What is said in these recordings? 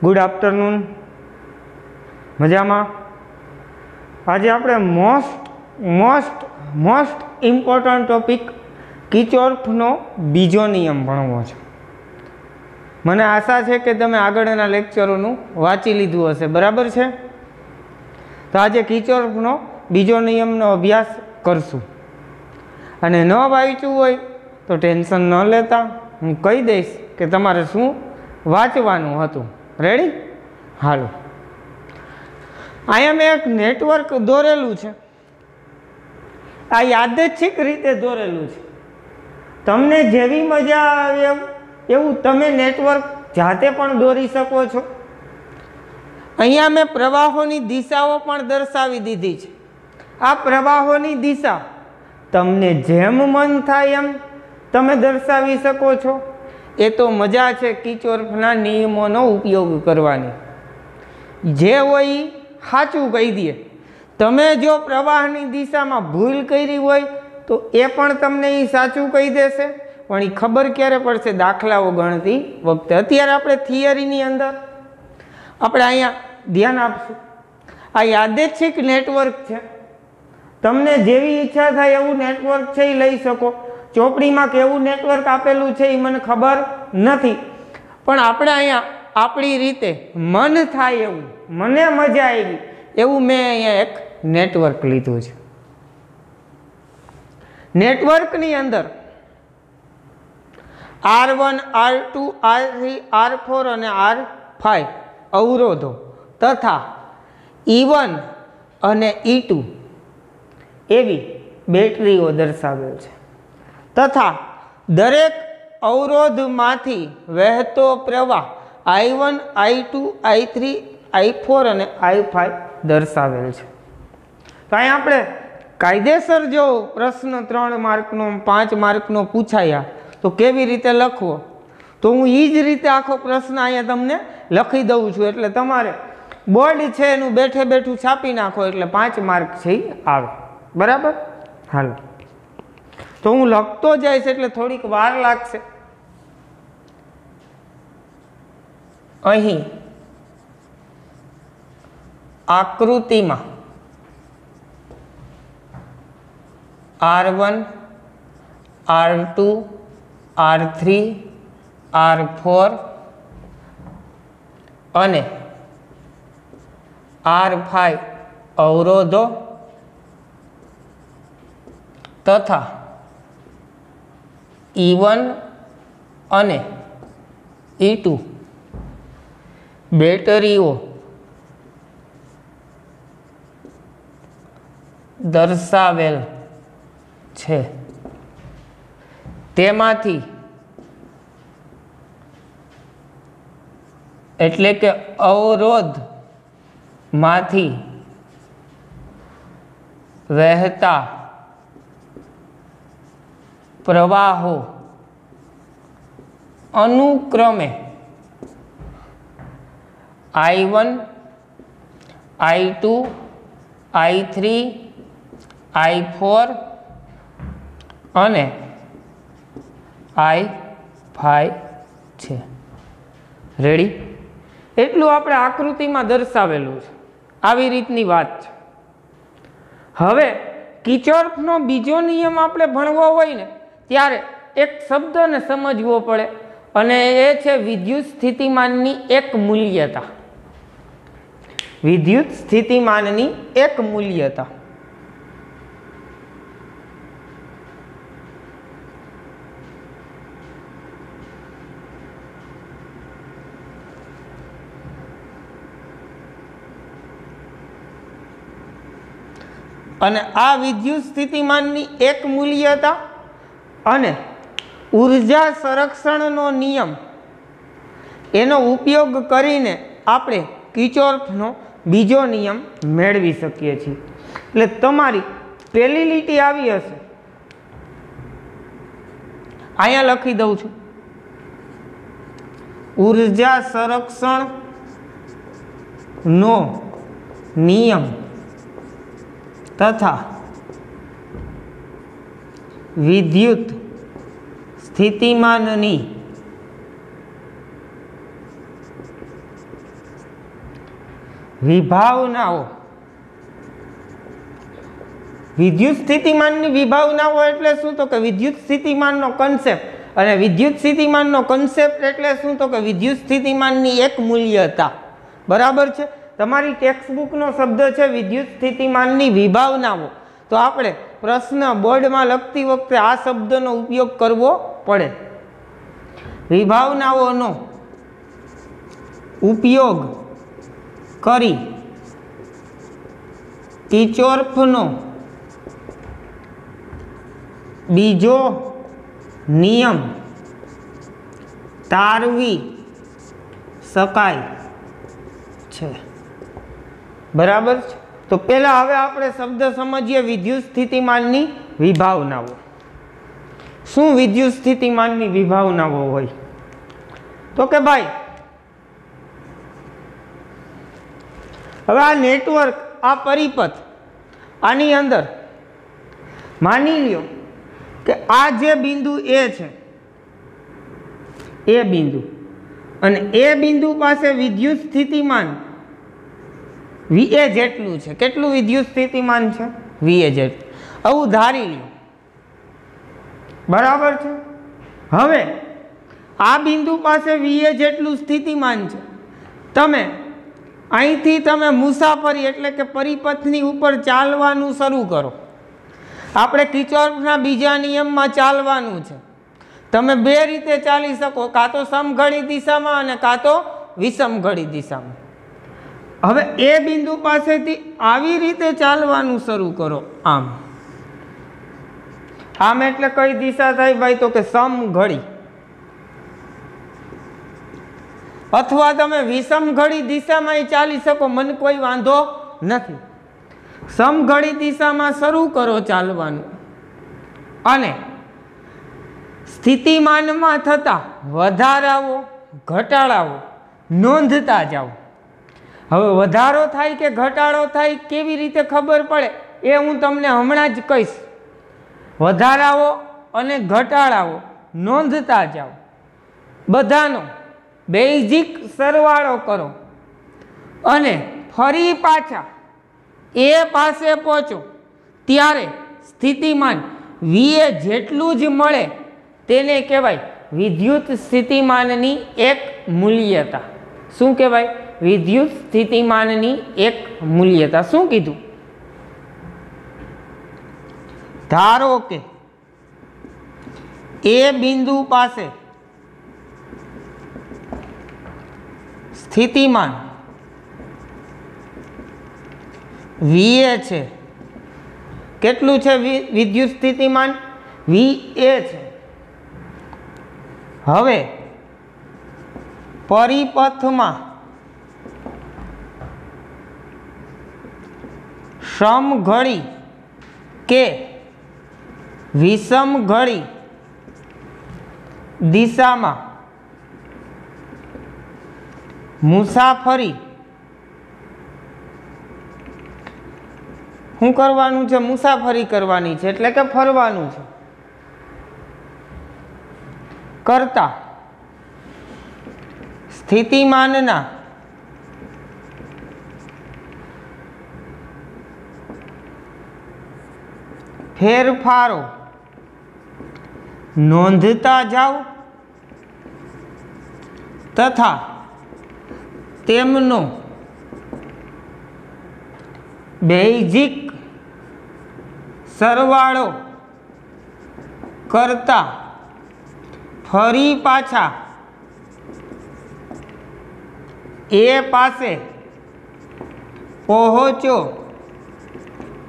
Good afternoon. મજામાં? આજે આપણે મોસ્ટ ઇમ્પોર્ટન્ટ ટોપિક કિર્ચોફનો બીજો નિયમ ભણવો છે. મને આશા છે કે તમે આગળના લેક્ચરોનું વાંચી લીધું હશે, બરાબર છે? તો આજે કિર્ચોફનો બીજો નિયમનો અભ્યાસ કરશું. અને ન વાંચ્યું હોય તો ટેન્શન ન લેતા, હું કહી દઈશ કે તમારે શું વાંચવાનું હતું. રેડી? હાલો. અહીંયા મેં એક નેટવર્ક દોરેલું છે. આ યાદચ્છિક રીતે દોરેલું છે. તમને જેવી મજા આવે એવું તમે નેટવર્ક જાતે પણ દોરી શકો છો. અહીંયા મેં પ્રવાહોની દિશાઓ પણ દર્શાવી દીધી છે. આ પ્રવાહોની દિશા તમને જેમ મન થાય એમ તમે દર્શાવી શકો છો. એ તો મજા છે કિર્ચોફના નિયમોનો ઉપયોગ કરવાની. જે હોય સાચું કહી દે. તમે જો પ્રવાહની દિશામાં ભૂલ કરી હોય તો એ પણ તમને એ સાચું કહી દેશે, પણ એ ખબર ક્યારે પડશે? દાખલાઓ ગણતી વખતે. અત્યારે આપણે થિયરીની અંદર આપણે અહીંયા ધ્યાન આપશું. આ યાદચ્છિક નેટવર્ક છે. તમને જેવી ઈચ્છા થાય એવું નેટવર્ક છે એ લઈ શકો. ચોપડીમાં કેવું નેટવર્ક આપેલું છે એ મને ખબર નથી, પણ આપણે અહીંયા આપણી રીતે મન થાય એવું, મને મજા આવી એવું મેં અહીંયા એક નેટવર્ક લીધું છે. નેટવર્કની અંદર R1, R2, R3, R4 અને R5 અવરોધો તથા E1 અને E2 એવી બેટરીઓ દર્શાવેલ છે. તથા દરેક અવરોધમાંથી વહેતો પ્રવાહ I1, I2, I3, I4 અને I5 દર્શાવેલ છે. તો અહીંયા આપણે કાયદેસર જો પ્રશ્ન 3 માર્કનો 5 માર્કનો પૂછાયા તો કેવી રીતે લખવો, તો હું એ જ રીતે આખો પ્રશ્ન અહીંયા તમને લખી દઉં છું. એટલે તમારે બોર્ડ છે એનું બેઠે બેઠું છાપી નાખો એટલે 5 માર્ક છે એ આવે. બરાબર? હાલો. તો હું લખતો જઈશ એટલે થોડીક વાર લાગશે. અહીં આકૃતિમાં R1, R2, R3, R4 અને R5 અવરોધો તથા E1 અને E2 બેટરીઓ દર્શાવેલ છે. તેમાંથી એટલે કે અવરોધમાંથી વહેતા પ્રવાહો અનુક્રમે I1, I2, I3, I4 અને I5 છે. રેડી? એટલું આપણે આકૃતિમાં દર્શાવેલું છે. આવી રીતની વાત છે. હવે કિર્ચોફનો બીજો નિયમ આપણે ભણવો હોય ને ત્યારે એક શબ્દને સમજવો પડે, અને એ છે વિદ્યુત સ્થિતિમાનની એક મૂલ્યતા. વિદ્યુત સ્થિતિમાનની એક મૂલ્યતા. અને આ વિદ્યુત સ્થિતિમાનની એક મૂલ્યતા અને ઉર્જા સંરક્ષણનો નિયમ એનો ઉપયોગ કરીને આપણે કિર્ચોફનો બીજો નિયમ મેળવી શકીએ છીએ. એટલે તમારી પહેલી લીટી આવી હશે, અહીંયા લખી દઉં છું. ઉર્જા સંરક્ષણનો નિયમ તથા વિદ્યુત સ્થિતિમાનની વિભાવનાઓ. વિદ્યુત સ્થિતિમાનની વિભાવનાઓ એટલે શું? તો કે વિદ્યુત સ્થિતિમાનનો કન્સેપ્ટ. અને વિદ્યુત સ્થિતિમાનનો કન્સેપ્ટ એટલે શું? તો કે વિદ્યુત સ્થિતિમાનની એક મૂલ્યતા. બરાબર છે. તમારી ટેક્સ્ટબુકનો શબ્દ છે વિદ્યુત સ્થિતિમાનની વિભાવનાઓ. તો આપણે પ્રશ્ન બોર્ડમાં લખતી વખતે આ શબ્દનો ઉપયોગ કરવો પડે. વિભાવનાઓનો ઉપયોગ કરી કિર્ચોફનો બીજો નિયમ તારવી શકાય છે. બરાબર છે. તો પહેલા હવે આપણે શબ્દ સમજીએ વિદ્યુત સ્થિતિમાનની વિભાવનાઓ. શું વિદ્યુત સ્થિતિમાનની વિભાવનાઓ હોય? તો કે ભાઈ હવે આ નેટવર્ક, આ પરિપથ, આની અંદર માની લ્યો કે આ જે બિંદુ એ છે, એ બિંદુ, અને એ બિંદુ પાસે વિદ્યુત સ્થિતિમાન VA જેટલું છે. કેટલું વિદ્યુત સ્થિતિમાન છે? VA જેટલું. આવું ધારી લ્યો. બરાબર છે. હવે આ બિંદુ પાસે VA જેટલું સ્થિતિમાન છે. તમે અહીંથી તમે મુસાફરી એટલે કે પરિપથની ઉપર ચાલવાનું શરૂ કરો. આપણે કિર્ચોફના બીજા નિયમમાં ચાલવાનું છે. તમે બે રીતે ચાલી શકો, કાં તો સમઘડી દિશામાં અને કાં તો વિષમઘડી દિશામાં. હવે એ બિંદુ પાસેથી આવી રીતે ચાલવાનું શરૂ કરો. આમ આમ એટલે કઈ દિશા થાય ભાઈ? તો કે સમઘડી. અથવા તમે વિષમઘડી દિશામાં ચાલી શકો, મને કોઈ વાંધો નથી. સમઘડી દિશામાં શરૂ કરો ચાલવાનું અને સ્થિતિમાનમાં થતા વધારાઓ ઘટાડાઓ નોંધતા જાઓ. હવે વધારો થાય કે ઘટાડો થાય કેવી રીતે ખબર પડે એ હું તમને હમણાં જ કહીશ. વધારાઓ અને ઘટાડાઓ નોંધતા જાઓ. બધાનો બેઝિક સરવાળો કરો અને ફરી પાછા એ પાસે પહોંચો ત્યારે સ્થિતિમાન VA જેટલું જ મળે તેને કહેવાય વિદ્યુત સ્થિતિમાનની એક મૂલ્યતા. શું કહેવાય? વિદ્યુત સ્થિતિમાનની એક મૂલ્યતા. શું કીધું? ધારો કે એ બિંદુ પાસે સ્થિતિમાન VA છે. કેટલું છે વિદ્યુત સ્થિતિમાન? VA છે. હવે પરિપથમાં સમઘડી કે વિષમઘડી દિશામાં મુસાફરી શું કરવાનું છે? મુસાફરી કરવાની છે એટલે કે ફરવાનું છે. કરતા સ્થિતિમાનના ફેરફારો નોંધતા જાઓ તથા તેમનો બેઝિક સરવાળો કરતા ફરી પાછા એ પાસે પહોંચો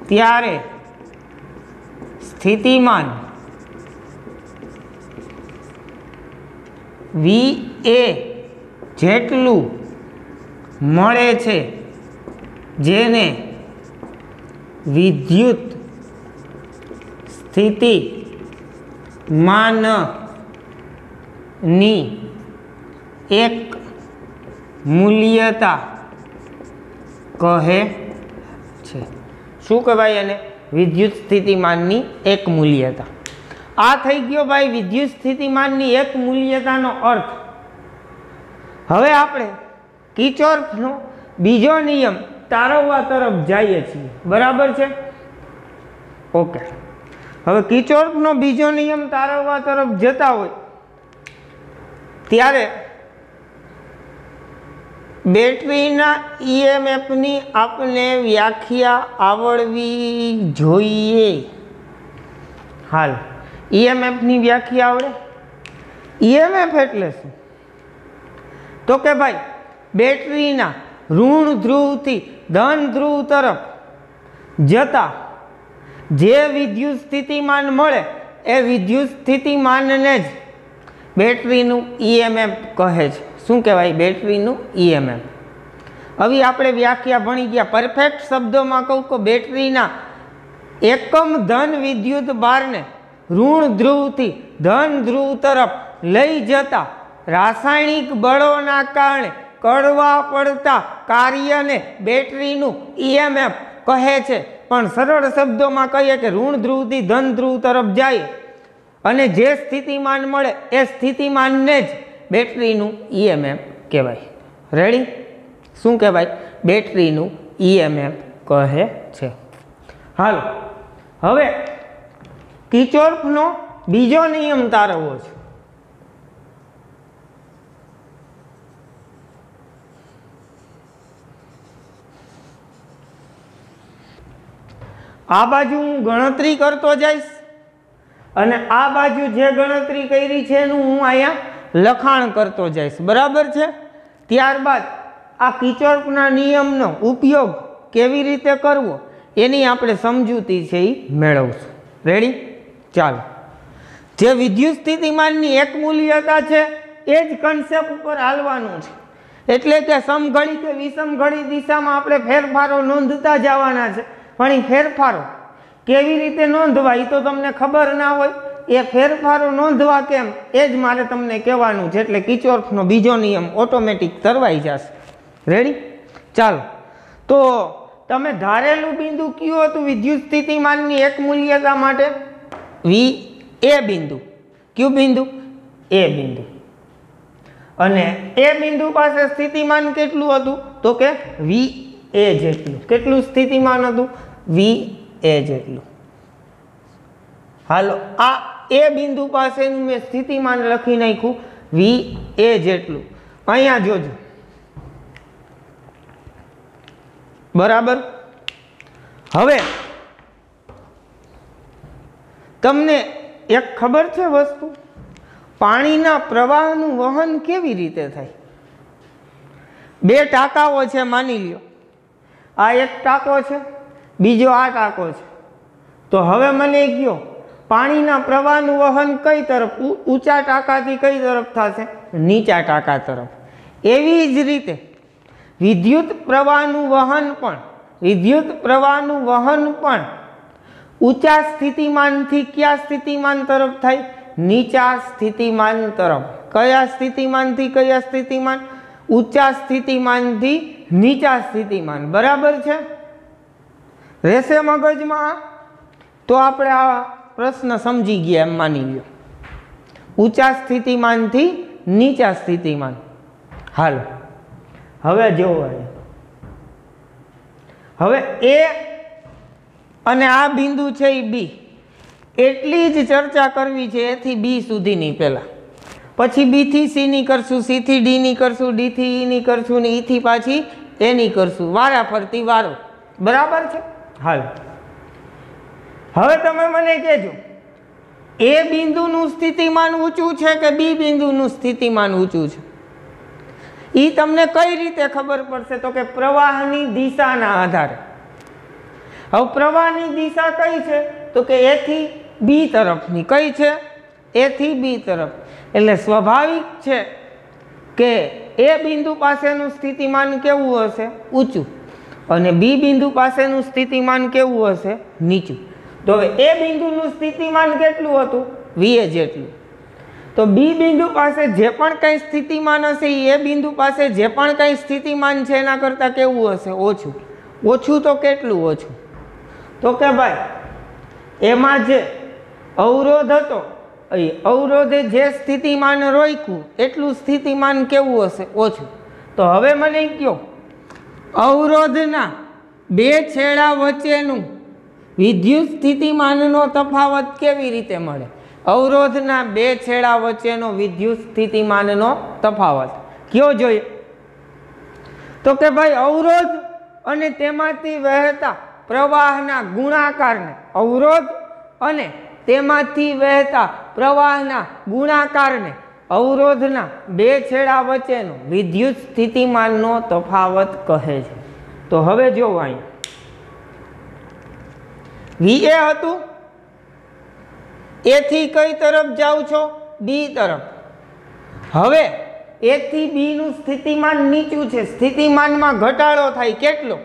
ત્યારે સ્થિતિમાન VA જેટલું મળે છે, જેને વિદ્યુત સ્થિતિમાનની એક મૂલ્યતા કહે છે. શું કહેવાય એને? વિદ્યુત સ્થિતિમાનની એક મૂલ્યતા. આ થઈ ગયો ભાઈ વિદ્યુત સ્થિતિમાનની એક મૂલ્યતાનો અર્થ. હવે આપણે કિર્ચોફનો બીજો નિયમ તારવવા તરફ જઈએ છીએ, બરાબર છે? ઓકે, હવે કિર્ચોફનો બીજો નિયમ તારવવા તરફ જતા હોય ત્યારે બેટરીના ઈએમએફની આપણે વ્યાખ્યા આવડવી જોઈએ. હાલ, ઈએમએફની વ્યાખ્યા આવડે? ઈએમએફ એટલે શું? તો કે ભાઈ બેટરીના ઋણ ધ્રુવથી ધન ધ્રુવ તરફ જતા જે વિદ્યુત સ્થિતિમાન મળે એ વિદ્યુત સ્થિતિમાનને જ બેટરીનું ઈએમએફ કહે છે. શું કહેવાય? બેટરીનું ઈએમએફ. હવે આપણે વ્યાખ્યા ભણી ગયા. પરફેક્ટ શબ્દોમાં કહું તો બેટરીના એકમ ધન વિદ્યુત ભારને ઋણ ધ્રુવથી ધન ધ્રુવ તરફ લઈ જતા રાસાયણિક બળોના કારણે કરવા પડતા કાર્યને બેટરીનું ઈએમએફ કહે છે. પણ સરળ શબ્દોમાં કહીએ કે ઋણ ધ્રુવથી ધન ધ્રુવ તરફ જાય અને જે સ્થિતિમાન મળે એ સ્થિતિમાનને જ બેટરીનું ઈએમએફ કહેવાય. રેડી? શું કહેવાય? બેટરીનું ઈએમએફ કહે છે. હાલો, હવે કિર્ચોફનો બીજો નિયમ તારવવો છે. આ બાજુ હું ગણતરી કરતો જઈશ અને આ બાજુ જે ગણતરી કરી છે એનું હું અહીંયા લખાણ કરતો જઈશ, બરાબર છે? ત્યારબાદ આ કિર્ચોફના નિયમનો ઉપયોગ કેવી રીતે કરવો એની આપણે સમજૂતી છે એ મેળવશું. રેડી? ચાલો, જે વિદ્યુત સ્થિતિમાનની એક મૂલ્યતા છે એ જ કન્સેપ્ટ ઉપર હાલવાનું છે. એટલે કે સમઘડી કે વિષમઘડી દિશામાં આપણે ફેરફારો નોંધતા જવાના છે. પણ એ ફેરફારો કેવી રીતે નોંધવા એ તો તમને ખબર ના હોય. એ ફેરફારો નોંધવા કેમ એ જ મારે તમને કહેવાનું છે. એટલે કિર્ચોફનો બીજો નિયમ ઓટોમેટિક તરવાઈ જશે. રેડી? ચાલો, તો તમે ધારેલું બિંદુ કયું હતું વિદ્યુત સ્થિતિમાનની એક મૂલ્યતા માટે? વી એ બિંદુ. કયું બિંદુ? એ બિંદુ. અને એ બિંદુ પાસે સ્થિતિમાન કેટલું હતું? તો કે વી એ જેટલું. કેટલું સ્થિતિમાન હતું? વી એ જેટલું. હાલો, આ એ બિંદુ પાસેનું મેં સ્થિતિમાન લખી નાખ્યું વી એ જેટલું. અહીંયા જોજો, બરાબર? હવે તમને એક ખબર છે વસ્તુ, પાણીના પ્રવાહનું વહન કેવી રીતે થાય? બે ટાંકાઓ છે, માની લ્યો. આ એક ટાંકો છે, બીજો આ ટાંકો છે. તો હવે મને કહો, પાણીના પ્રવાહનું વહન કઈ તરફ? ઊંચા ટાંકાથી કઈ તરફ થશે? નીચા ટાંકા તરફ. એવી જ રીતે વિદ્યુત પ્રવાહનું વહન પણ ઊંચા સ્થિતિમાનથી કયા સ્થિતિમાન તરફ થાય? નીચા સ્થિતિમાન તરફ. કયા સ્થિતિમાનથી કયા સ્થિતિમાન? ઊંચા સ્થિતિમાનથી નીચા સ્થિતિમાન. બરાબર છે? રહેશે મગજમાં? તો આપણે આ પ્રશ્ન સમજી ગયા એમ માની લો. ઊંચા સ્થિતિમાનથી નીચા સ્થિતિમાન. હાલો, હવે જોવો, હવે એ અને આ બિંદુ છે એ બી, એટલી જ ચર્ચા કરવી છે એથી બી સુધીની પહેલા. પછી બી થી સી ની કરશું, સી થી ડી ની કરશું, ડી થી ઈ ની કરશું ને ઈ થી પાછી એ ની કરશું. વારા ફરતી વારો. બરાબર છે? હાલ, હવે તમે મને કહેજો, એ બિંદુનું સ્થિતિમાન ઊંચું છે કે બી બિંદુનું સ્થિતિમાન ઊંચું છે? એ તમને કઈ રીતે ખબર પડશે? તો કે પ્રવાહની દિશાના આધારે. હવે પ્રવાહની દિશા કઈ છે? તો કે એ થી બી તરફની. કઈ છે? એ થી બી તરફ. એટલે સ્વાભાવિક છે કે એ બિંદુ પાસેનું સ્થિતિમાન કેવું હશે? ઊંચું. અને બી બિંદુ પાસેનું સ્થિતિમાન કેવું હશે? નીચું. તો હવે એ બિંદુનું સ્થિતિમાન કેટલું હતું? વી એ જેટલું. તો બી બિંદુ પાસે જે પણ કંઈ સ્થિતિમાન હશે એ બિંદુ પાસે જે પણ કંઈ સ્થિતિમાન છે એના કરતાં કેવું હશે? ઓછું. ઓછું તો કેટલું ઓછું? તો કે ભાઈ એમાં જે અવરોધ હતો, અવરોધે જે સ્થિતિમાન રોક્યું એટલું સ્થિતિમાન કેવું હશે? ઓછું. તો હવે મને કહો, અવરોધના બે છેડા વચ્ચેનું વિદ્યુત સ્થિતિમાનનો તફાવત કેવી રીતે મળે? અવરોધના બે છેડા વચ્ચેનો વિદ્યુત સ્થિતિમાનનો તફાવત કયો જોઈએ? તો કે ભાઈ અવરોધ અને તેમાંથી વહેતા પ્રવાહના ગુણાકારને, અવરોધ અને તેમાંથી વહેતા પ્રવાહના ગુણાકારને અવરોધના બે છેડા વચ્ચેનો વિદ્યુત સ્થિતિમાનનો તફાવત કહે છે. તો હવે જો અહીં VA હતું, એ થી કઈ તરફ જાઓ છો? B તરફ. હવે A થી B નું સ્થિતિમાન નીચું છે, સ્થિતિમાનમાં ઘટાડો થાય. કેટલો?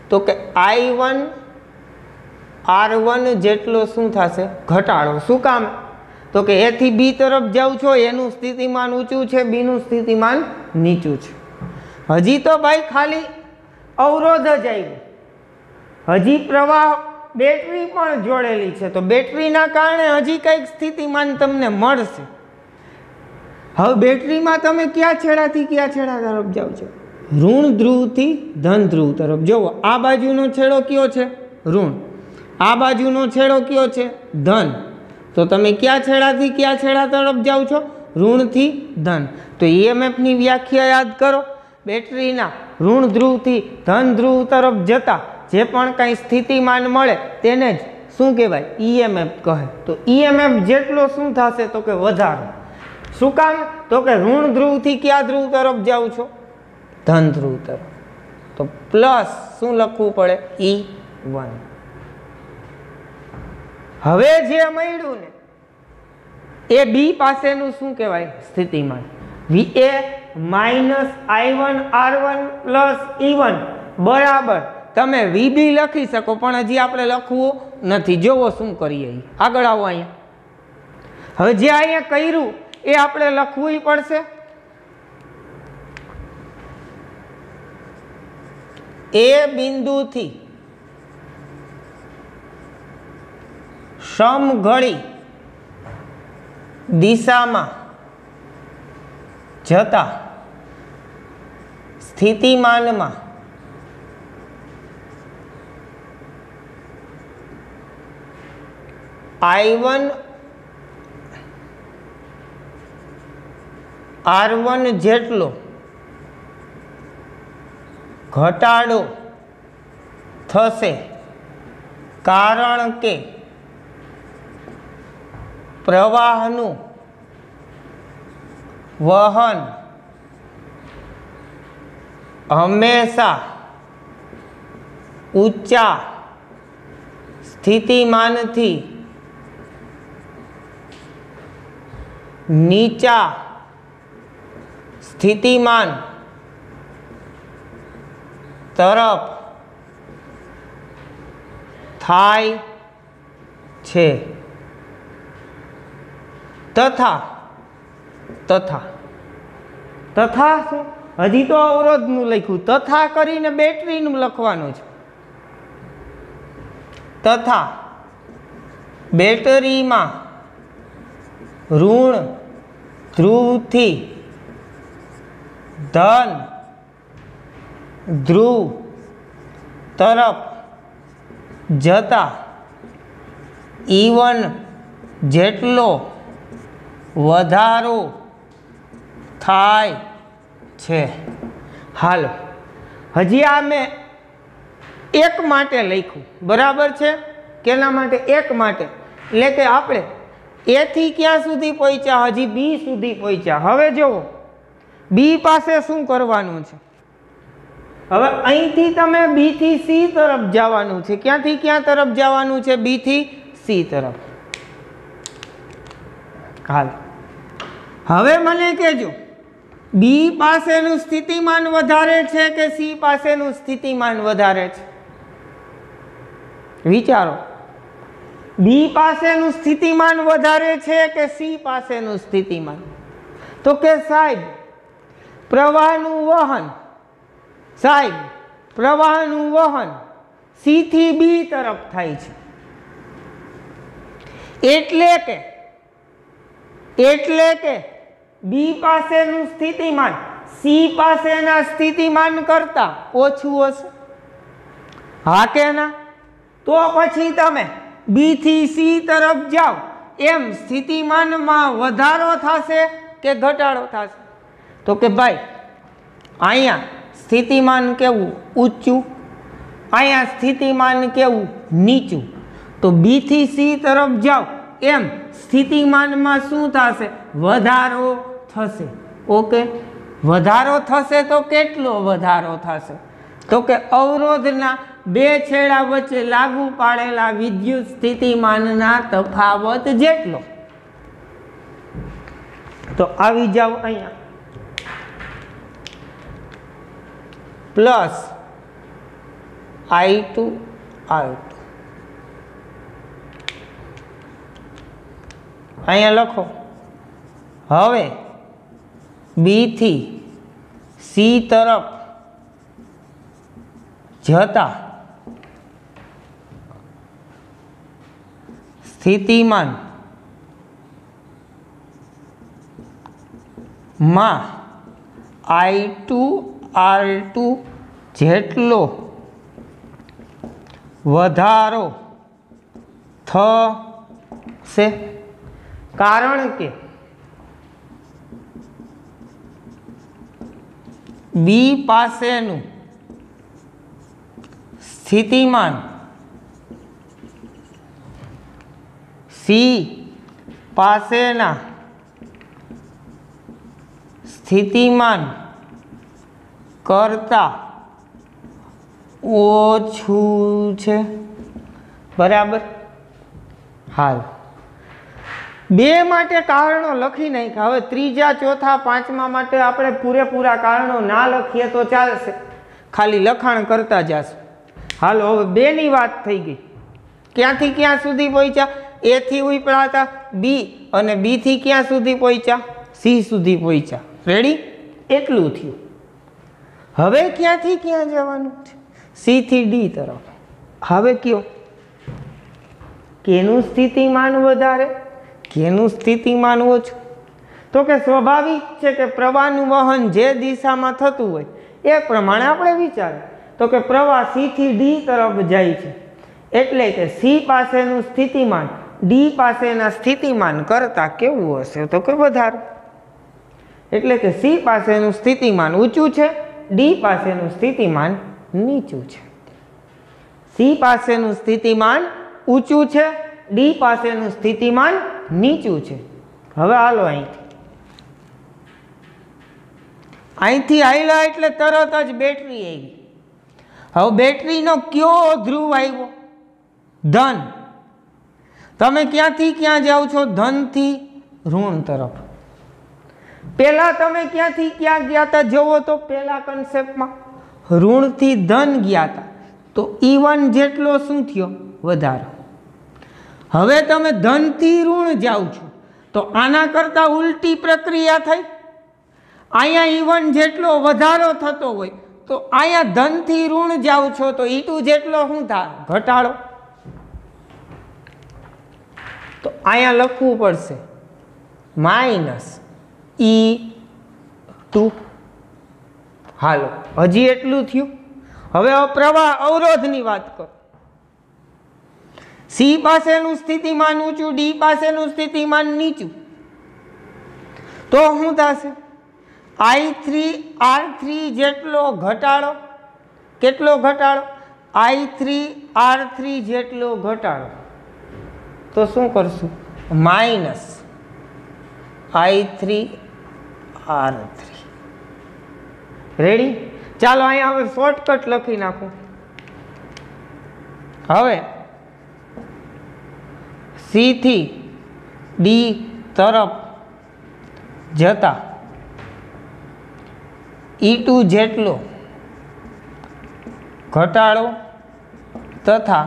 તો કે I1 R1 જેટલો શું થશે? ઘટાડો. શું કામ? તો કે A થી B તરફ જાઓ છો, એનું સ્થિતિમાન ઊંચું છે, B નું સ્થિતિમાન નીચું છે. હજી તો ભાઈ ખાલી અવરોધ જ આવ્યો, હજી પ્રવાહ બેટરી પણ જોડેલી છે, તો બેટરીના કારણે હજી કંઈક સ્થિતિમાન તમને મળશે. હવે બેટરીમાં તમે કયા છેડાથી કયા છેડા તરફ જાઓ છો? ઋણ ધ્રુવથી ધન ધ્રુવ તરફ. જુઓ, આ બાજુનો છેડો કયો છે? ઋણ. આ બાજુનો છેડો કયો છે? ધન. તો તમે કયા છેડાથી કયા છેડા તરફ જાઓ છો? ઋણથી ધન. તો EMFની વ્યાખ્યા યાદ કરો. બેટરીના ઋણ ધ્રુવથી ધન ધ્રુવ તરફ જતા જે પણ કંઈ સ્થિતિમાન મળે તેને જ શું કહેવાય? EMF કહે. તો EMF જેટલો શું થશે? તો કે વધારો. શું કામ? તો કે ઋણ ધ્રુવથી કયા ધ્રુવ તરફ જાઓ છો? ધન ધ્રુવ તરફ. તો પ્લસ શું લખવું પડે? E1. હવે જે મળ્યું ને એ B પાસેનું શું કહેવાય? સ્થિતિમાન. VA minus I1 R1 plus E1 બરાબર તમે VB લખી શકો, પણ હજી આપણે લખવું નથી. જોવો શું કરીએ. આગળ આવો અહીંયા. હવે જે અહીંયા કર્યું એ આપણે લખવું પડશે. એ બિંદુથી સમઘડી દિશામાં જતા સ્થિતિમાનમાં I1 R1 જેટલો ઘટાડો થશે, કારણ કે પ્રવાહનું વહન હંમેશા ઊંચા સ્થિતિમાનથી નીચા સ્થિતિમાન તરફ થાય છે. તથા શું? હજી તો અવરોધનું લખ્યું, તથા કરીને બેટરીનું લખવાનું છે. તથા બેટરીમાં ઋણ ધ્રુવથી ધન ધ્રુવ તરફ જતા E1 જેટલો વધારો થાય છે. હાલો, હજી આ મેં એક માટે લખ્યું, બરાબર છે? કેના માટે? એક માટે. એટલે કે આપણે A થી ક્યાં સુધી પહોંચ્યા? હજી B સુધી પહોંચ્યા. હવે જુઓ, B પાસે શું કરવાનું છે? હવે અહીંથી તમે B થી C તરફ જવાનું છે. ક્યાંથી ક્યાં તરફ જવાનું છે? B થી C તરફ. હાલ, હવે મને કહેજો, B પાસેનું સ્થિતિમાન વધારે છે કે C પાસેનું સ્થિતિમાન વધારે છે? વિચારો. B પાસેનું સ્થિતિમાન વધારે છે કે C પાસેનું સ્થિતિમાન? તો કે સાહેબ પ્રવાહનું વહન, સાહેબ પ્રવાહનું વહન C થી B તરફ થાય છે. એટલે કે B પાસેનું સ્થિતિમાન સી પાસેના સ્થિતિમાન કરતા ઓછું હશે? હા કે ના? તો પછી તમે બી થી સી તરફ જાઓ એમ સ્થિતિમાનમાં વધારો થશે કે ઘટાડો થશે? તો કે ભાઈ અહીંયા સ્થિતિમાન કેવું ઊંચું, અહીંયા સ્થિતિમાન કેવું નીચું. તો બી થી સી તરફ જાઓ એમ સ્થિતિમાનમાં શું થશે? વધારો થશે. ઓકે, વધારો થશે તો કેટલો વધારો થશે? તો કે અવરોધના બે છેડા વચ્ચે લાગુ પાડેલા વિદ્યુત સ્થિતિમાનના તફાવત જેટલો. તો આવી જાઓ અહીંયા પ્લસ I2 R2 અહીંયા લખો. હવે બી થી સી તરફ જતા સ્થિતિમાન માં I2 R2 જેટલો વધારો થશે, કારણ કે બી પાસેનું સ્થિતિમાન સી પાસેના સ્થિતિમાન કરતા ઓછું છે. બરાબર? હાલ બે માટે કારણો લખી નાખ્યા. હવે ત્રીજા, ચોથા, પાંચમા માટે આપણે પૂરેપૂરા કારણો ના લખીએ તો ચાલશે, ખાલી લખાણ કરતા જશું. હાલો, હવે બેની વાત થઈ ગઈ. ક્યાંથી ક્યાં સુધી પહોંચ્યા? એ થી ઉપડ્યા હતા બી, અને બી થી ક્યાં સુધી પહોંચ્યા? સી સુધી પહોંચ્યા. રેડી? એટલું થયું. હવે ક્યાંથી ક્યાં જવાનું છે? સી થી ડી તરફ. હવે કયો કેનું સ્થિતિમાન વધારે, કેનું સ્થિતિમાન ઓછું? તો કે સ્વાભાવિક છે કે પ્રવાહનું વહન જે દિશામાં થતું હોય એ પ્રમાણે આપણે વિચારીએ. તો કે પ્રવાહ સી થી ડી તરફ જાય છે, એટલે કે સી પાસેનું સ્થિતિમાન ડી પાસેના સ્થિતિમાન કરતા કેવું હશે? તો કે વધારે. એટલે કે સી પાસેનું સ્થિતિમાન ઊંચું છે, ડી પાસેનું સ્થિતિમાન નીચું છે. સી પાસેનું સ્થિતિમાન ઊંચું છે, ડી પાસેનું સ્થિતિમાન નીચું છે. હવે હાલો અહીંથી હાલ્યા એટલે તરત જ બેટરી આવી. હવે બેટરીનો કયો ધ્રુવ આવ્યો? ધન. તમે ક્યાંથી ક્યાં જાઓ છો? ધનથી ઋણ તરફ. પહેલા તમે ક્યાંથી ક્યાં ગયા હતા જોવો તો પહેલા કન્સેપ્ટમાં ઋણથી ધન ગયા હતા, તો E1 જેટલો શું થયો? વધારો. હવે તમે ધનથી ઋણ જાઓ છો તો આના કરતા ઉલટી પ્રક્રિયા થઈ. અહીંયા E1 જેટલો વધારો થતો હોય તો અહીંયા ધનથી ઋણ જાઓ છો તો E2 જેટલો શું થાય? ઘટાડો. તો અહીંયા લખવું પડશે માઇનસ E2. હાલો, હજી એટલું થયું. હવે પ્રવાહ અવરોધની વાત કરો. સી પાસેનું સ્થિતિમાન ઊંચું, ડી પાસેનું સ્થિતિમાન નીચું, તો શું થશે? I3 R3 જેટલો ઘટાડો. કેટલો ઘટાડો? I3 R3 જેટલો ઘટાડો. તો શું કરશું? Minus I3 R3. રેડી? ચાલો અહીંયા હવે શોર્ટકટ લખી નાખો. હવે સી થી ડી તરફ જતા E2 જેટલો ઘટાડો તથા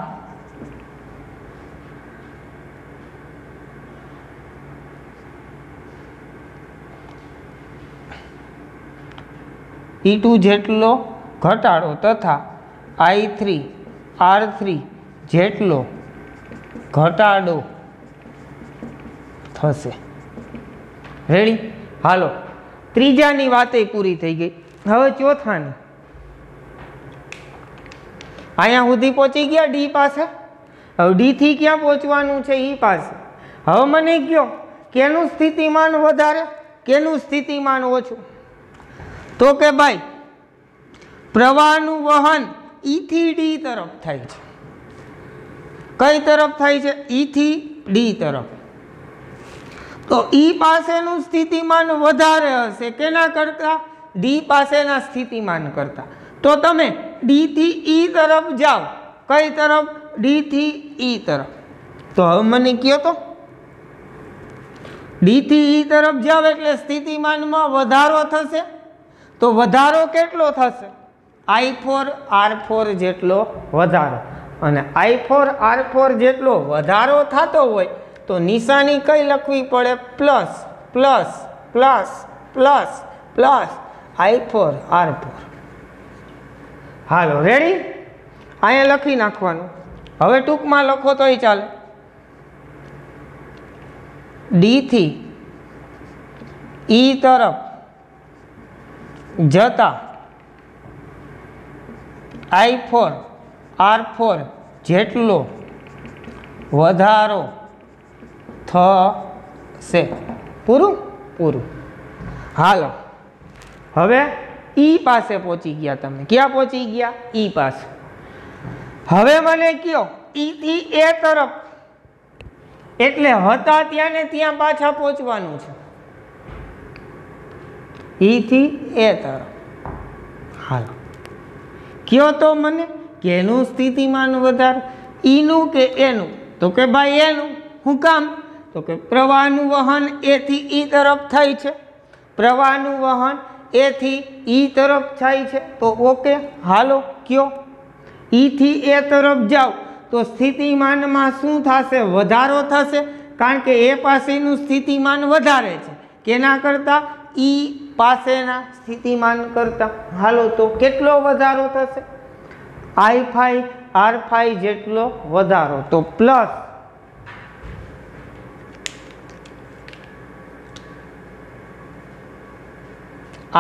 E2 જેટલો ઘટાડો તથા I3 R3 જેટલો ઘટાડો થશે. રેડી? હાલો, ત્રીજાની વાતે પૂરી થઈ ગઈ. હવે ચોથાની. અહીંયા સુધી પહોંચી ગયા ડી પાસે. હવે ડી થી ક્યાં પહોંચવાનું છે? ઈ પાસે. હવે મને કહો કેનું સ્થિતિમાન વધારે, કેનું સ્થિતિમાન ઓછું? તો કે ભાઈ પ્રવાહનું વહન ઈ થી ડી તરફ થાય છે. કઈ તરફ થાય છે? ઈ થી ડી તરફ. તો ઈ પાસેનું સ્થિતિમાન વધારે હશે કેના કરતા? ડી પાસેના સ્થિતિમાન કરતા. તો તમે ડી થી ઈ તરફ જાઓ. કઈ તરફ? ડી થી ઈ તરફ. તો હવે મને કહો તો ડી થી ઈ તરફ જાવ એટલે સ્થિતિમાનમાં વધારો થશે. તો વધારો કેટલો થશે? I4R4 જેટલો વધારો. અને I4R4 જેટલો વધારો થતો હોય તો નિશાની કઈ લખવી પડે? Plus plus plus plus plus I4R4. હાલો રેડી? અહીંયા લખી નાખવાનું. હવે ટૂંકમાં લખો તોય ચાલે. ડી થી ઈ તરફ જતા I4R4 જેટલો વધારો થશે. પૂરું? પૂરું. હાલો હવે ઈ પાસે પહોંચી ગયા તમે. ક્યાં પહોંચી ગયા? ઈ પાસે. હવે મને કયો ઈ થી એ તરફ એટલે હતા ત્યાં ને ત્યાં પાછા પહોંચવાનું છે. ઈ થી એ તરફ. હાલો કયો તો મને કેનું સ્થિતિમાન વધારે? ઈનું કે એનું? તો કે ભાઈ એનું. શું કામ? તો કે પ્રવાહનું વહન એ થી ઈ તરફ થાય છે. પ્રવાહનું વહન એ થી ઈ તરફ થાય છે. તો ઓકે હાલો કયો ઈ થી એ તરફ જાઓ તો સ્થિતિમાનમાં શું થશે? વધારો થશે. કારણ કે એ પાસેનું સ્થિતિમાન વધારે છે કેના કરતા? ઈ પાસેના સ્થિતિમાન કરતા. હાલો તો કેટલો વધારો થશે? I5R5 જેટલો વધારો. તો પ્લસ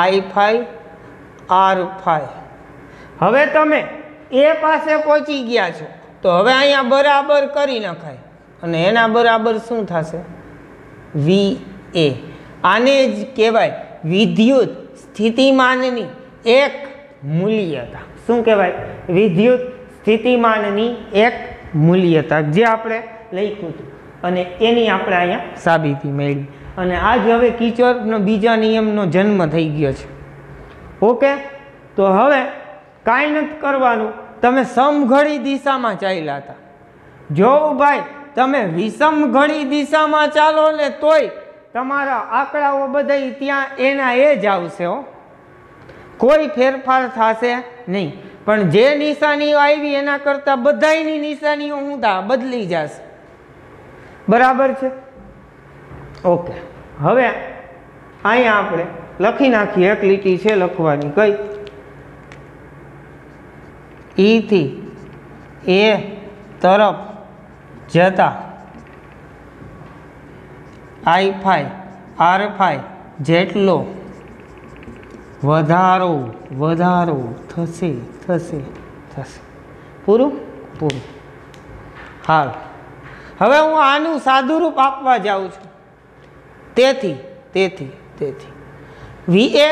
I5R5. હવે તમે એ પાસે પહોંચી ગયા છો તો હવે અહીંયા બરાબર કરી નખાય અને એના બરાબર શું થશે? VA. આને જ કહેવાય વિદ્યુત સ્થિતિમાનની એક મૂલ્યતા. શું કહેવાય? વિદ્યુત સ્થિતિમાનની એક મૂલ્યતા, જે આપણે લખ્યું હતું અને એની આપણે અહીંયા સાબિતી મેળવી. અને આજ હવે કિચરનો બીજા નિયમનો જન્મ થઈ ગયો છે. ઓકે, તો હવે કાંઈ નથી કરવાનું. તમે સમઘડી દિશામાં ચાલ્યા હતા. જો ભાઈ તમે વિષમ ઘડી દિશામાં ચાલો ને તોય તમારા આંકડાઓ બધા ત્યાં એના એ જ આવશે હો. કોઈ ફેરફાર થશે નહીં. પણ જે નિશાનીઓ આવી એના કરતાં બધાની નિશાનીઓ હું બદલી જશે. બરાબર છે? ઓકે, હવે અહીંયા આપણે લખી નાખીએ. એક લીટી છે લખવાની. કઈ? ઈ થી એ તરફ જતા I5R5 જેટલો વધારો થશે. પૂરું? પૂરું. હાલ હવે હું આનું સાદુરૂપ આપવા જાઉં છું. તેથી VA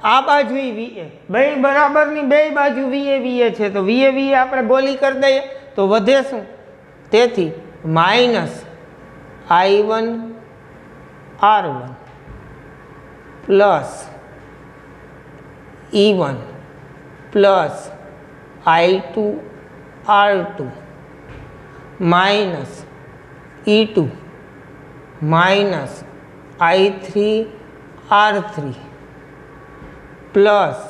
આ બાજુ VA બે બરાબરની બે બાજુ VA છે. તો VA આપણે ગોલી કરી દઈએ તો વધે શું? તેથી minus I1R1 plus E1 plus I2R2 minus E2 minus I3R3 plus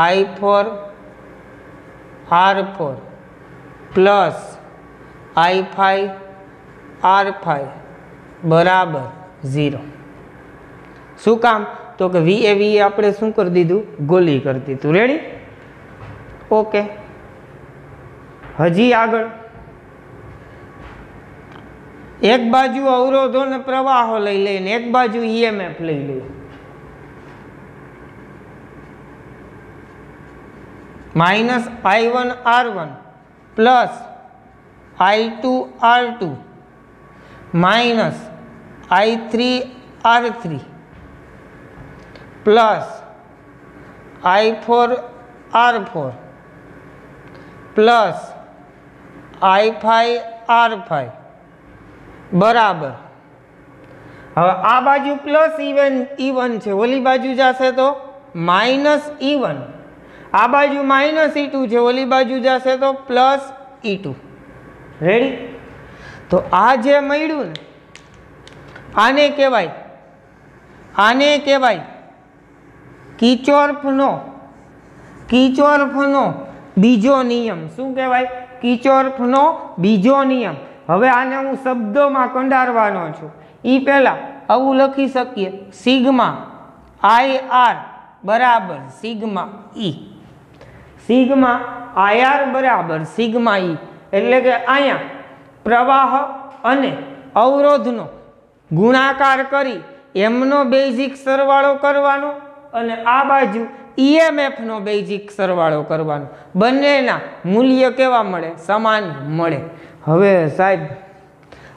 I4R4 plus I5R5 બરાબર 0. શું કામ? તો કે VA આપણે શું કરી દીધું? ગોલી કરી દીધું. રેડી? ઓકે, હજી આગળ એક બાજુ અવરોધો ને પ્રવાહો લઈ લઈને એક બાજુ EMF લઈ લઈએ. Minus I1R1 plus I2R2 minus I3R3 plus I4R4 plus I5R5 बराबर। હવે આ બાજુ પ્લસ E1 છે, ઓલી બાજુ જશે તો માઇનસ E1, આ બાજુ માઇનસ E2 છે, ઓલી બાજુ જશે તો પ્લસ E2। રેડી? તો આ જે મળ્યું ને આને કહેવાય કિર્ચોફનો બીજો નિયમ। શું કહેવાય? કિર્ચોફનો બીજો નિયમ। હવે આને હું શબ્દોમાં કંડારવાનો છું। એ પહેલા આવું લખી શકીએ, સિગ્મા IR બરાબર સિગ્મા E, સિગ્મા IR બરાબર સિગ્મા E, એટલે કે અહીંયા પ્રવાહ અને અવરોધનો ગુણાકાર કરી એમનો બેઝિક સરવાળો કરવાનો અને આ બાજુ EMF નો બેઝિક સરવાળો કરવાનો। બંનેના મૂલ્ય કેવા મળે? સમાન મળે। હવે સાહેબ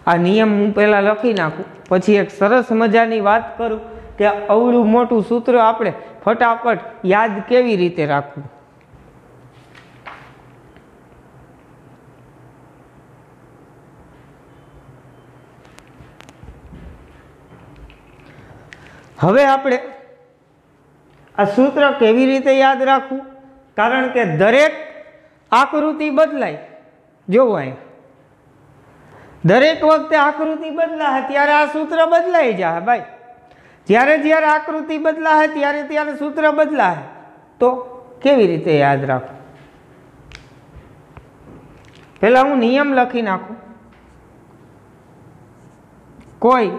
આ નિયમ હું પહેલાં લખી નાખું, પછી એક સરસ મજાની વાત કરું કે અવળું મોટું સૂત્ર આપણે ફટાફટ યાદ કેવી રીતે રાખવું। હવે આપણે આ સૂત્ર કેવી રીતે યાદ રાખવું? કારણ કે દરેક આકૃતિ બદલાય। જોવો અહીં દરેક વખતે આકૃતિ બદલાય ત્યારે આ સૂત્ર બદલાઈ જાય ભાઈ। જ્યારે આકૃતિ બદલાય ત્યારે સૂત્ર બદલાય, તો કેવી રીતે યાદ રાખવું? પહેલા હું નિયમ લખી નાખું। કોઈ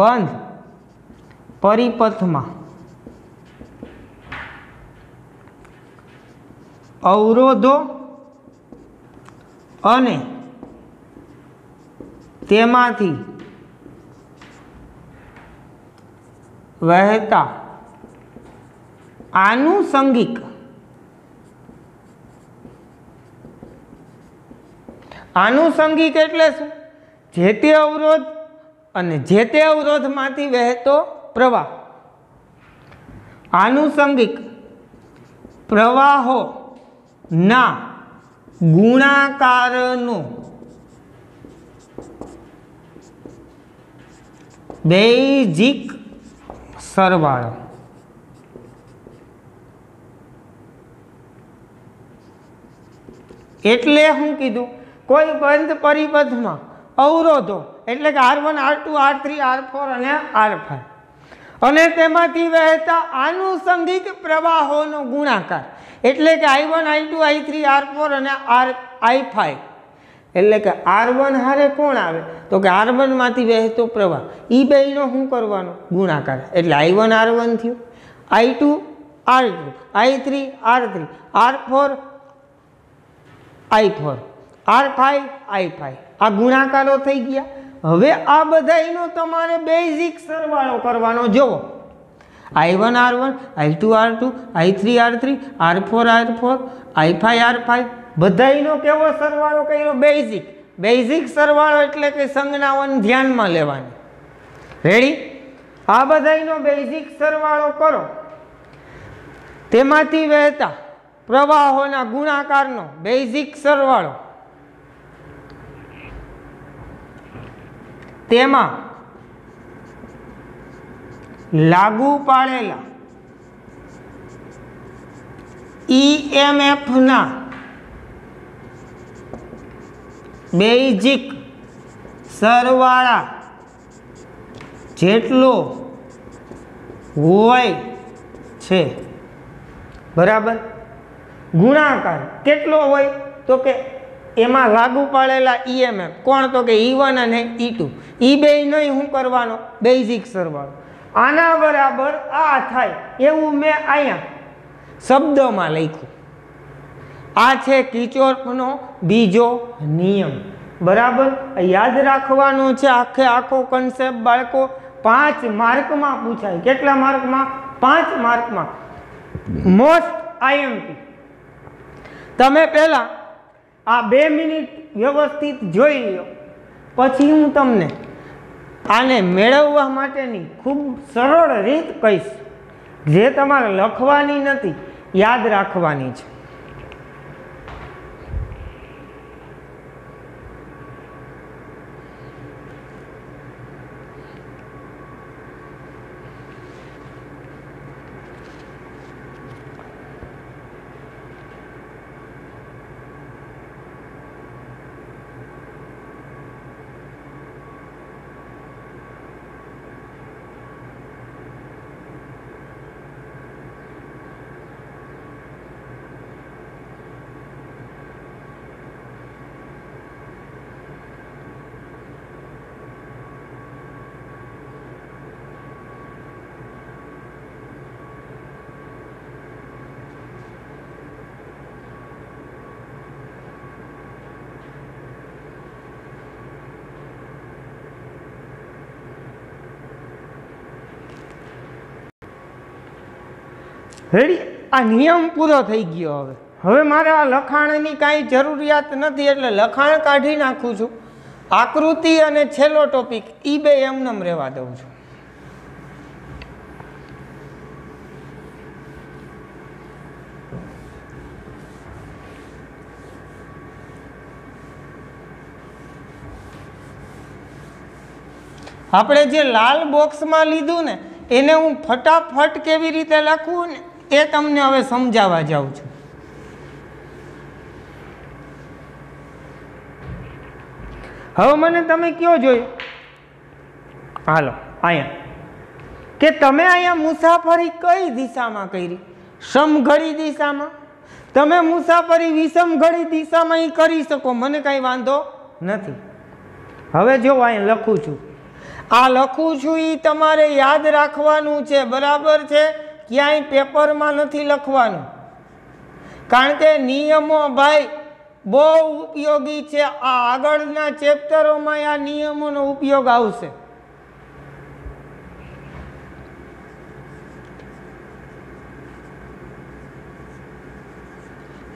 બંધ પરિપથમાં અવરોધો અને તેમાંથી વહેતા આનુષંગિક એટલે શું? જે તે અવરોધ અને જે તે અવરોધમાંથી વહેતો પ્રવાહ, આનુષંગિક પ્રવાહોના ગુણાકારનો બેઝિક સરવાળો। એટલે હું કીધું? કોઈ બંધ પરિપથમાં અવરોધો એટલે કે R1 R2 R3 R4 અને R5 અને તેમાંથી વહેતા આનુષંગિક પ્રવાહોનો ગુણાકાર એટલે કે I1 I2 I3 R4 અને I5। એટલે કે R1 હારે કોણ આવે? તો કે R1 માંથી વહેતો પ્રવાહ, એ બેયનો શું કરવાનો? ગુણાકાર। એટલે I1 R1 થયું, I2 R2 I3 R3 R4 I4 R5 I5, આ ગુણાકારો થઈ ગયા। હવે આ બધાનો તમારે બેઝિક સરવાળો કરવાનો। જોવો I1 R1 I2 R2 I3 R3 R4 R4 I5 R5 બધાનો કેવો સરવાળો કર્યો? બેઝિક સરવાળો એટલે કે સંજ્ઞાઓને ધ્યાનમાં લેવાની। રેડી? આ બધાનો બેઝિક સરવાળો કરો, તેમાંથી વહેતા પ્રવાહોના ગુણાકારનો બેઝિક સરવાળો, તેમાં લાગુ પાડેલા EMF ના બેઝિક સરવાળા જેટલો હોય છે। બરાબર? ગુણાકાર કેટલો હોય? તો કે એમાં લાગુ પાડેલા EMF કોણ? તો કે E1 અને E2, એ બે નહીં શું કરવાનો? બેઝિક સરવાળો। આના બરાબર આ થાય એવું મેં અહીંયા શબ્દોમાં લખ્યું। આ છે કિર્ચોફનો બીજો નિયમ। બરાબર? યાદ રાખવાનો છે આખો કન્સેપ્ટ બાળકો। 5 માર્કમાં પૂછાય। કેટલા માર્કમાં? 5 માર્કમાં। Most IMP. તમે પહેલાં આ 2 મિનિટ વ્યવસ્થિત જોઈ લો, પછી હું તમને આને મેળવવા માટેની ખૂબ સરળ રીત કહીશ, જે તમારે લખવાની નથી, યાદ રાખવાની છે. રેડી? આ નિયમ પૂરો થઈ ગયો. હવે મારે આ લખાણની કાંઈ જરૂરિયાત નથી, એટલે લખાણ કાઢી નાખું છું. આકૃતિ અને છેલ્લો ટોપિક એ બે એમનેમ રહેવા દઉં છું. આપણે જે લાલ બોક્સમાં લીધું ને, એને હું ફટાફટ કેવી રીતે લખવું ને એ તમને હવે સમજાવવા જાઉં છું. હવે મને તમે કયો જોયું, હાલો અહીંયા, કે તમે અહીંયા મુસાફરી કઈ દિશામાં કરી? સમઘડી દિશામાં. તમે મુસાફરી વિષમઘડી દિશામાં કરી શકો, મને કાંઈ વાંધો નથી. હવે જો અહીંયા લખું છું, આ લખું છું એ તમારે યાદ રાખવાનું છે, બરાબર છે? ક્યાંય પેપરમાં નથી લખવાનું, કારણ કે નિયમો ભાઈ બહુ ઉપયોગી છે. આ આગળના ચેપ્ટરોમાં આ નિયમોનો ઉપયોગ આવશે.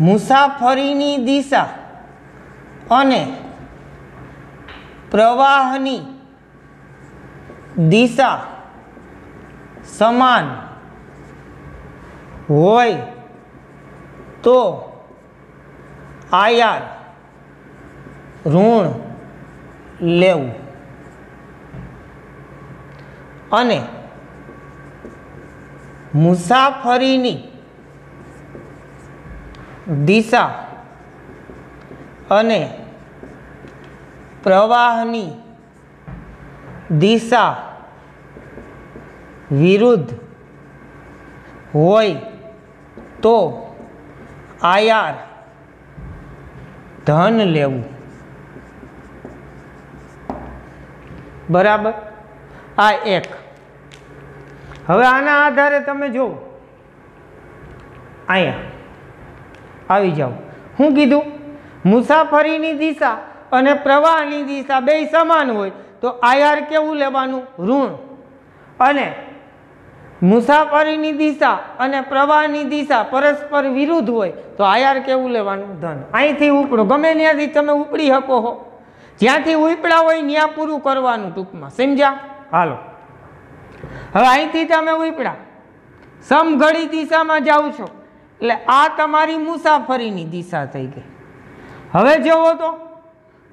મુસાફરીની દિશા અને પ્રવાહની દિશા સમાન હોય તો આયાર ઋણ લેવું, અને મુસાફરીની દિશા અને પ્રવાહની દિશા વિરુદ્ધ હોય તો આયાર ધન લેવું. બરાબર? આ એક. હવે આના આધારે તમે જુઓ, અહીંયા આવી જાઓ. શું કીધું? મુસાફરીની દિશા અને પ્રવાહની દિશા બે સમાન હોય તો આયાર કેવું લેવાનું? ઋણ. અને મુસાફરીની દિશા અને પ્રવાહની દિશા પરસ્પર વિરુદ્ધ હોય તો આયાર કેવું લેવાનું? ધન. અહીંથી ઉપડો, ગમે ત્યાંથી તમે ઉપડી શકો છો, જ્યાંથી ઉપડા હોય ત્યાં પૂરું કરવાનું, ટૂંકમાં સમજ્યા? હાલો, હવે અહીંથી તમે ઉપડા સમઘડી દિશામાં જાઓ છો, એટલે આ તમારી મુસાફરીની દિશા થઈ ગઈ. હવે જુઓ તો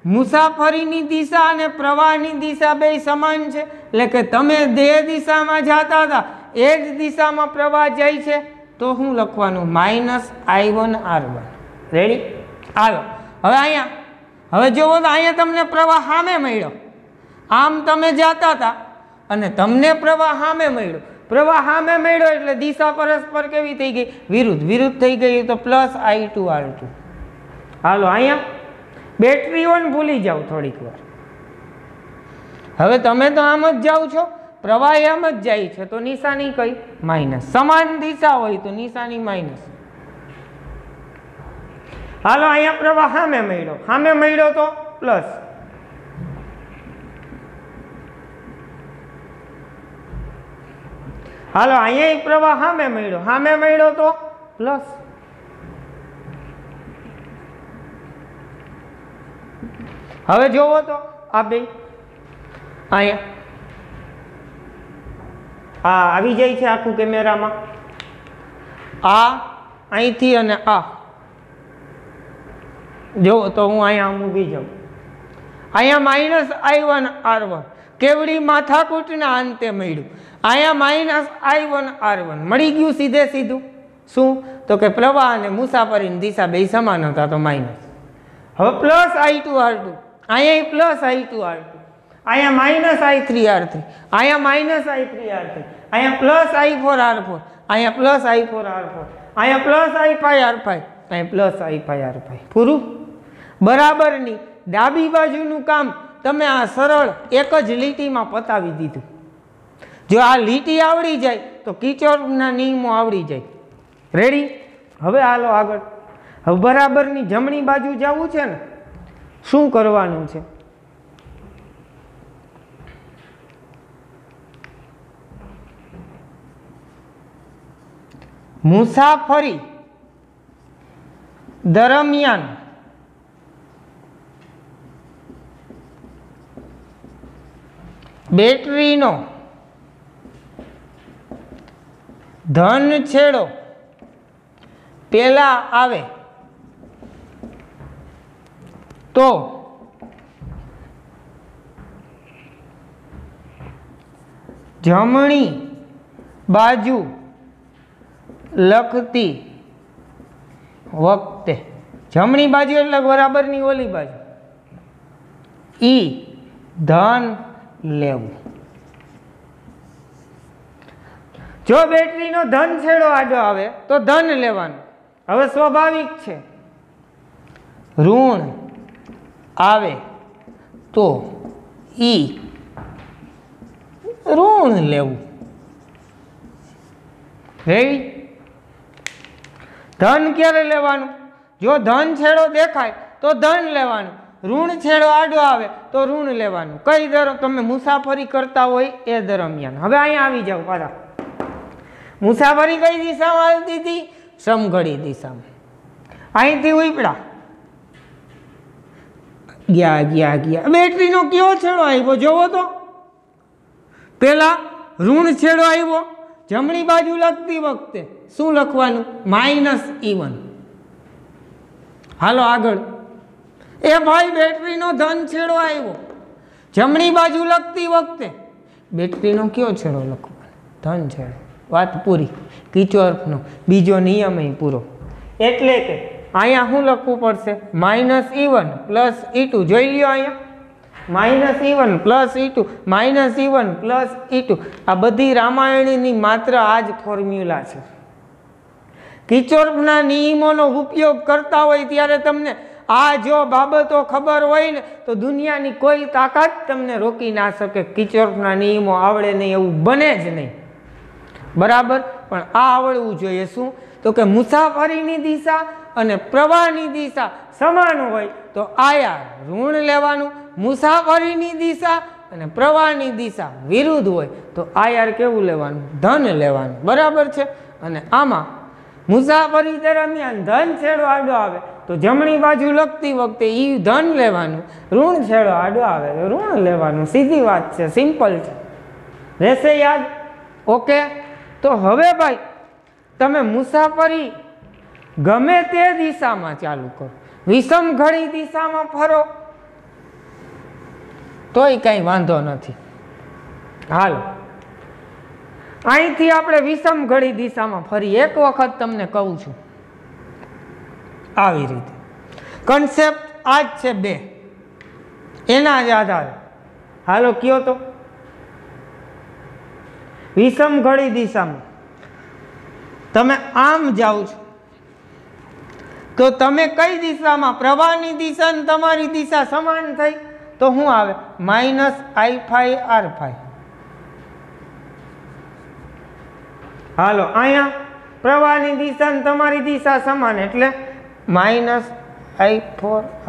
મુસાફરીની દિશા અને પ્રવાહની દિશા બે સમાન છે, એટલે કે તમે જે દિશામાં જતા હતા એ જ દિશામાં પ્રવાહ જાય છે, તો શું લખવાનું? -I1R1. રેડી? હાલો, હવે અહીંયા, હવે જુઓ તો અહીંયા તમને પ્રવાહ સામે મળ્યો. આમ તમે જતા હતા અને તમને પ્રવાહ સામે મળ્યો. પ્રવાહ સામે મળ્યો એટલે દિશા પરસ્પર કેવી થઈ ગઈ? વિરુદ્ધ. વિરુદ્ધ થઈ ગઈ તો +I2R2. હાલો, અહીંયા બેટરી ઓન ભૂલી જાઓ થોડીક વાર. હવે તમે તો આમ જ જાઓ છો, પ્રવાહ આમ જ જાય છે, તો નિશાની કઈ? માઇનસ. સમાન દિશા હોય તો નિશાની માઇનસ. હાલો, અહીંયા પ્રવાહ સામે મળ્યો, સામે મળ્યો તો પ્લસ. હાલો, અહીંયા પ્રવાહ સામે મળ્યો, સામે મળ્યો તો પ્લસ. હવે જોવો તો આ બે અહીંયા આ આવી જાય છે આખું કેમેરામાં, આ અહીંથી અને આ જોવો તો હું અહીંયા મૂકી જાઉં, અહીંયા -I1R1 કેવડી માથાકૂટના અંતે મળ્યું, અહીંયા -I1R1 મળી ગયું સીધે સીધું. શું તો કે પ્રવાહ અને મુસાફરીની દિશા બે સમાન હતા તો માઇનસ. હવે +I2R2 અહીંયા +I2R2 અહીંયા -I3R3 અહીંયા -I3R3 અહીંયા +I4R4 અહીંયા +I4R4 અહીંયા +I5R5 અહીંયા +I5R5 પૂરું. બરાબરની ડાબી બાજુનું કામ તમે આ સરળ એક જ લીટીમાં પતાવી દીધું. જો આ લીટી આવડી જાય તો કિર્ચોફના નિયમો આવડી જાય. રેડી? હવે હાલો આગળ. હવે બરાબરની જમણી બાજુ જવું છે ને, શું કરવાનું છે? મુસાફરી દરમિયાન બેટરીનો ધન છેડો પેલા આવે તો જમણી બાજુ લખતી વખતે, જમણી બાજુ એટલે બરાબરની ઓલી બાજુ, ઈ ધન લેવું. જો બેટરીનો ધન છેડો આડો આવે તો ધન લેવાનું. હવે સ્વાભાવિક છે, ઋણ આવે તો ઈ ઋણ લેવું. રેડી? ધન ક્યારે લેવાનું? જો ધન છેડો દેખાય તો ધન લેવાનું, ઋણ છેડો આડો આવે તો ઋણ લેવાનું. કઈ તમે મુસાફરી કરતા હોય એ દરમિયાન. હવે અહીંયા આવી જાવ પાછા. મુસાફરી કઈ દિશામાં આવતી હતી? સમઘડી દિશામાં. અહીંથી ઉપડા ગયા. બેટરીનો કયો છેડો આવ્યો જોવો તો? પેલા ઋણ છેડો આવ્યો. જમણી બાજુ લખતી વખતે શું લખવાનું? -E1. હાલો આગળ. એ ભાઈ બેટરીનો ધન છેડો આવ્યો. જમણી બાજુ લખતી વખતે બેટરીનો કયો છેડો લખવાનો? ધન છેડો. વાત પૂરી. કિર્ચોફનો બીજો નિયમ પૂરો. એટલે કે અહીંયા શું લખવું પડશે? -E1 + E2. જોઈ લ્યો અહીંયા -E1 + E2 -E1 + E2. આ બધી રામાયણની માત્ર આ જ ફોર્મ્યુલા છે. કિર્ચોફના નિયમોનો ઉપયોગ કરતા હોય ત્યારે તમને આ જો બાબતો ખબર હોય ને તો દુનિયાની કોઈ તાકાત તમને રોકી ના શકે. કિર્ચોફના નિયમો આવડે નહીં એવું બને જ નહીં. બરાબર? પણ આ આવડવું જોઈએ. શું તો કે મુસાફરીની દિશા અને પ્રવાહની દિશા સમાન હોય તો આયા ઋણ લેવાનું, મુસાફરીની દિશા અને પ્રવાહની દિશા વિરુદ્ધ હોય તો આયાર કેવું લેવાનું? ધન લેવાનું. બરાબર છે? અને આમાં મુસાફરી દરમિયાન ધન છેડો આડો આવે તો જમણી બાજુ લખતી વખતે ઈ ધન લેવાનું, ઋણ છેડો આડો આવે તો ઋણ લેવાનું. સીધી વાત છે, સિમ્પલ છે. રહેશે યાદ? ઓકે. તો હવે ભાઈ તમે મુસાફરી ગમે તે દિશામાં ચાલુ કરો, વિષમ ઘડી દિશામાં ફરો તોય કઈ વાંધો નથી. હાલો અહીંથી આપણે વિષમ ઘડી દિશામાં ફરી એક વખત તમને કહું છું. આવી રીતે કન્સેપ્ટ આ જ છે, બે એના જ આધારે. હાલો કયો તો વિષમ ઘડી દિશામાં તમે આમ જાઓ છો તો તમે કઈ દિશામાં? પ્રવાહની દિશા ને તમારી દિશા સમાન થઈ તો શું આવે? -I5R5. હાલો અહીંયા પ્રવાહની દિશા ને તમારી દિશા સમાન એટલે -I4R5.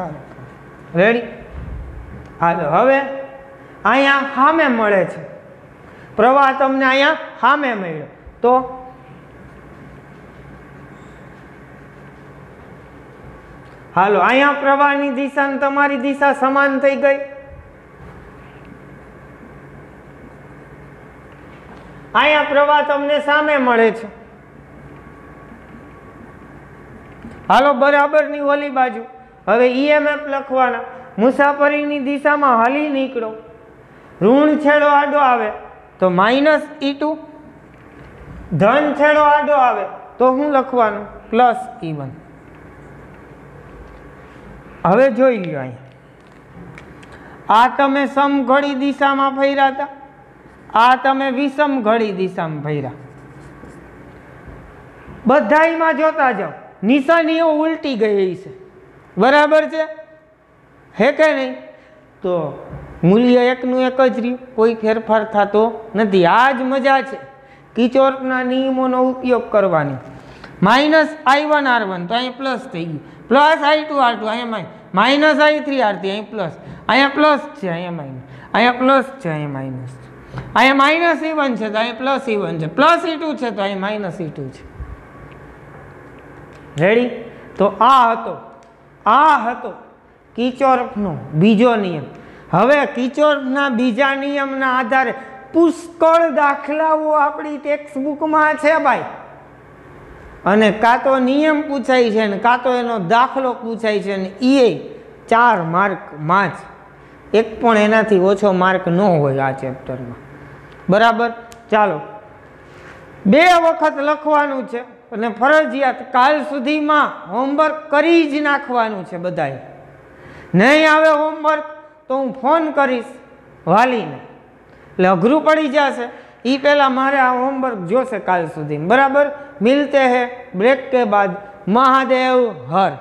રેડી? હાલો હવે અહીંયા સામે મળે છે પ્રવાહ, તમને અહીંયા સામે મળ્યો તો હાલો અહીંયા પ્રવાહની દિશા ને તમારી દિશા સમાન થઈ ગઈ। અહીંયા પ્રવાહ તમને સામે મળે છે। હાલો બરાબરની ઓલી બાજુ હવે ઈએમએફ લખવાના। મુસાફરીની દિશામાં હાલી નીકળો, ઋણ છેડો આડો આવે તો -E2, ધન છેડો આડો આવે તો શું લખવાનું? +E1। હવે જોઈ લો અહીંયા આ તમે સમઘડી દિશામાં ફર્યા હતા, આ તમે વિષમ ઘડી દિશામાં ફર્યા। બધાયમાં જોતા જાઓ નિશાનીઓ ઉલટી ગઈ છે, બરાબર છે હે કે નહીં? તો મૂલ્ય એકનું એક જ રહ્યું, કોઈ ફેરફાર થતો નથી। આ જ મજા છે કિર્ચોફના નિયમોનો ઉપયોગ કરવાની। -I1R1 તો અહીંયા પ્લસ થઈ ગયું, +I2R2 અહીંયા -I3R3 અહીં પ્લસ, અહીંયા પ્લસ છે અહીંયા માઇનસ, અહીંયા પ્લસ છે અહીંયા માઇનસ, અહીંયા -E1 છે તો અહીંયા +E1 છે, +E2 છે તો અહીંયા -E2 છે। રેડી? તો આ હતો કિર્ચોફનો બીજો નિયમ। હવે કિર્ચોફના બીજા નિયમના આધારે પુષ્કળ દાખલાઓ આપણી ટેક્સ્ટ બુકમાં છે ભાઈ, અને કાં તો નિયમ પૂછાય છે ને કાં તો એનો દાખલો પૂછાય છે ને એ 4 માર્કમાં જ, એક પણ એનાથી ઓછો માર્ક ન હોય આ ચેપ્ટરમાં, બરાબર? ચાલો 2 વખત લખવાનું છે અને ફરજિયાત કાલ સુધીમાં હોમવર્ક કરી જ નાખવાનું છે બધાએ। નહીં આવે હોમવર્ક તો હું ફોન કરીશ વાલીને, એટલે અઘરું પડી જશે। એ પહેલાં મારે આ હોમવર્ક જોશે કાલ સુધી, બરાબર? મિલતે હે બ્રેક કે બાદ, મહાદેવ હર।